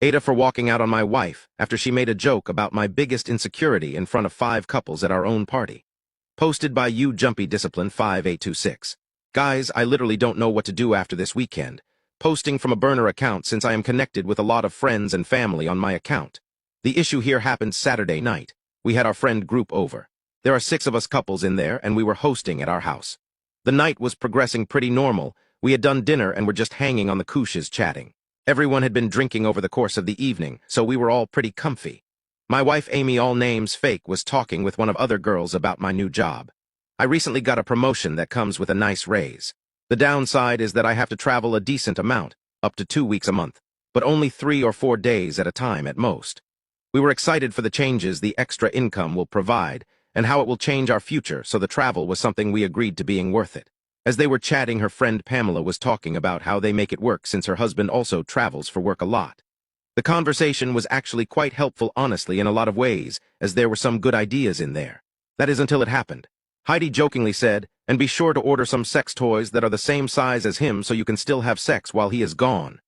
AITAH for walking out on my wife after she made a joke about my biggest insecurity in front of 5 couples at our own party. Posted by You Jumpy Discipline 5826. Guys, I literally don't know what to do after this weekend. Posting from a burner account since I am connected with a lot of friends and family on my account. The issue here happened Saturday night. We had our friend group over. There are 6 of us couples in there and we were hosting at our house. The night was progressing pretty normal. We had done dinner and were just hanging on the couches chatting. Everyone had been drinking over the course of the evening, so we were all pretty comfy. My wife Amy, all names fake, was talking with one of other girls about my new job. I recently got a promotion that comes with a nice raise. The downside is that I have to travel a decent amount, up to 2 weeks a month, but only 3 or 4 days at a time at most. We were excited for the changes the extra income will provide and how it will change our future, so the travel was something we agreed to being worth it. As they were chatting, her friend Pamela was talking about how they make it work since her husband also travels for work a lot. The conversation was actually quite helpful, honestly, in a lot of ways, as there were some good ideas in there. That is until it happened. Heidi jokingly said, "And be sure to order some sex toys that are the same size as him so you can still have sex while he is gone."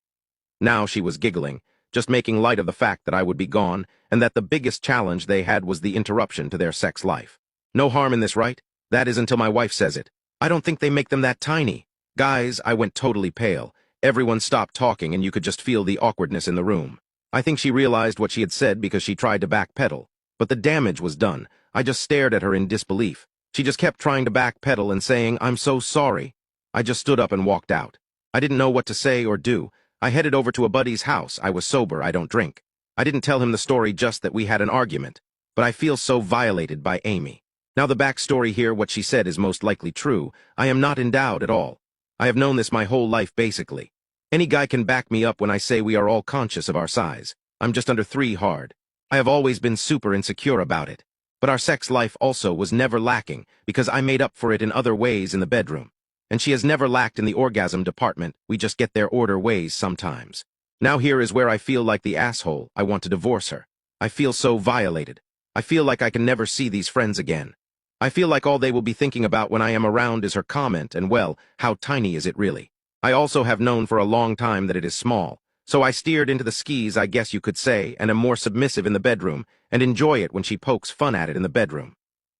Now she was giggling, just making light of the fact that I would be gone, and that the biggest challenge they had was the interruption to their sex life. No harm in this, right? That is until my wife says it. "I don't think they make them that tiny." Guys, I went totally pale. Everyone stopped talking and you could just feel the awkwardness in the room. I think she realized what she had said because she tried to backpedal. But the damage was done. I just stared at her in disbelief. She just kept trying to backpedal and saying, "I'm so sorry." I just stood up and walked out. I didn't know what to say or do. I headed over to a buddy's house. I was sober, I don't drink. I didn't tell him the story, just that we had an argument. But I feel so violated by Amy. Now the backstory here, what she said is most likely true. I am not in doubt at all. I have known this my whole life basically. Any guy can back me up when I say we are all conscious of our size. I'm just under 3 hard. I have always been super insecure about it. But our sex life also was never lacking because I made up for it in other ways in the bedroom. And she has never lacked in the orgasm department. We just get their order ways sometimes. Now here is where I feel like the asshole. I want to divorce her. I feel so violated. I feel like I can never see these friends again. I feel like all they will be thinking about when I am around is her comment, and well, how tiny is it really? I also have known for a long time that it is small, so I steered into the skis, I guess you could say, and am more submissive in the bedroom, and enjoy it when she pokes fun at it in the bedroom.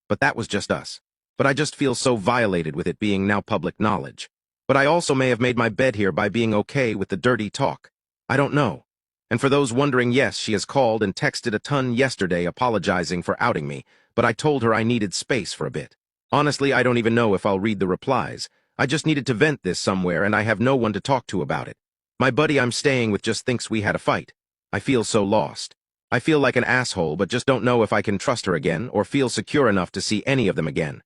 But that was just us. But I just feel so violated with it being now public knowledge. But I also may have made my bed here by being okay with the dirty talk. I don't know. And for those wondering, yes, she has called and texted a ton yesterday apologizing for outing me, but I told her I needed space for a bit. Honestly, I don't even know if I'll read the replies. I just needed to vent this somewhere and I have no one to talk to about it. My buddy I'm staying with just thinks we had a fight. I feel so lost. I feel like an asshole, but just don't know if I can trust her again or feel secure enough to see any of them again.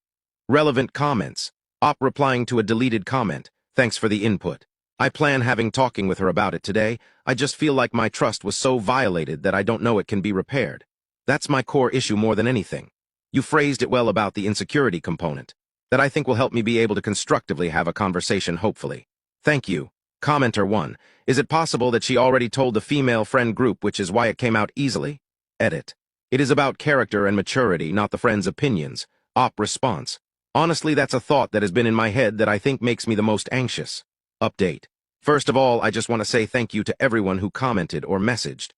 Relevant comments. Op replying to a deleted comment. Thanks for the input. I plan having talking with her about it today. I just feel like my trust was so violated that I don't know it can be repaired. That's my core issue more than anything. You phrased it well about the insecurity component. That I think will help me be able to constructively have a conversation, hopefully. Thank you. Commenter 1. Is it possible that she already told the female friend group, which is why it came out easily? Edit. It is about character and maturity, not the friend's opinions. Op response. Honestly, that's a thought that has been in my head that I think makes me the most anxious. Update. First of all, I just want to say thank you to everyone who commented or messaged.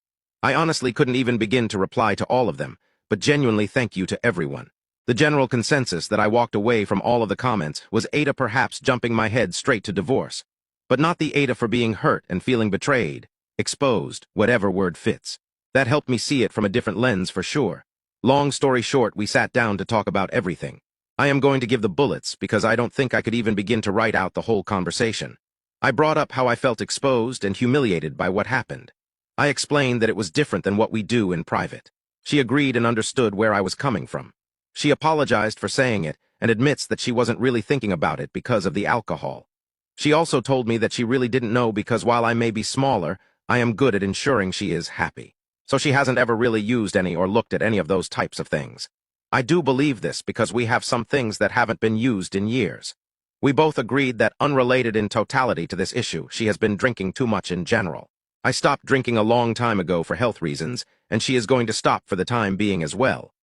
I honestly couldn't even begin to reply to all of them, but genuinely thank you to everyone. The general consensus that I walked away from all of the comments was AITAH perhaps jumping my head straight to divorce. But not the AITAH for being hurt and feeling betrayed, exposed, whatever word fits. That helped me see it from a different lens for sure. Long story short, we sat down to talk about everything. I am going to give the bullets because I don't think I could even begin to write out the whole conversation. I brought up how I felt exposed and humiliated by what happened. I explained that it was different than what we do in private. She agreed and understood where I was coming from. She apologized for saying it and admits that she wasn't really thinking about it because of the alcohol. She also told me that she really didn't know because while I may be smaller, I am good at ensuring she is happy. So she hasn't ever really used any or looked at any of those types of things. I do believe this because we have some things that haven't been used in years. We both agreed that unrelated in totality to this issue, she has been drinking too much in general. I stopped drinking a long time ago for health reasons, and she is going to stop for the time being as well.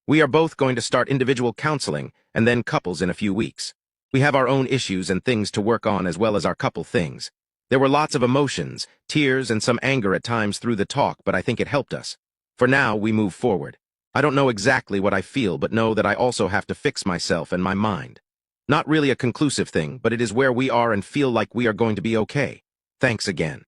We are both going to start individual counseling and then couples in a few weeks. We have our own issues and things to work on as well as our couple things. There were lots of emotions, tears, and some anger at times through the talk, but I think it helped us. For now, we move forward. I don't know exactly what I feel, but know that I also have to fix myself and my mind. Not really a conclusive thing, but it is where we are and feel like we are going to be okay. Thanks again.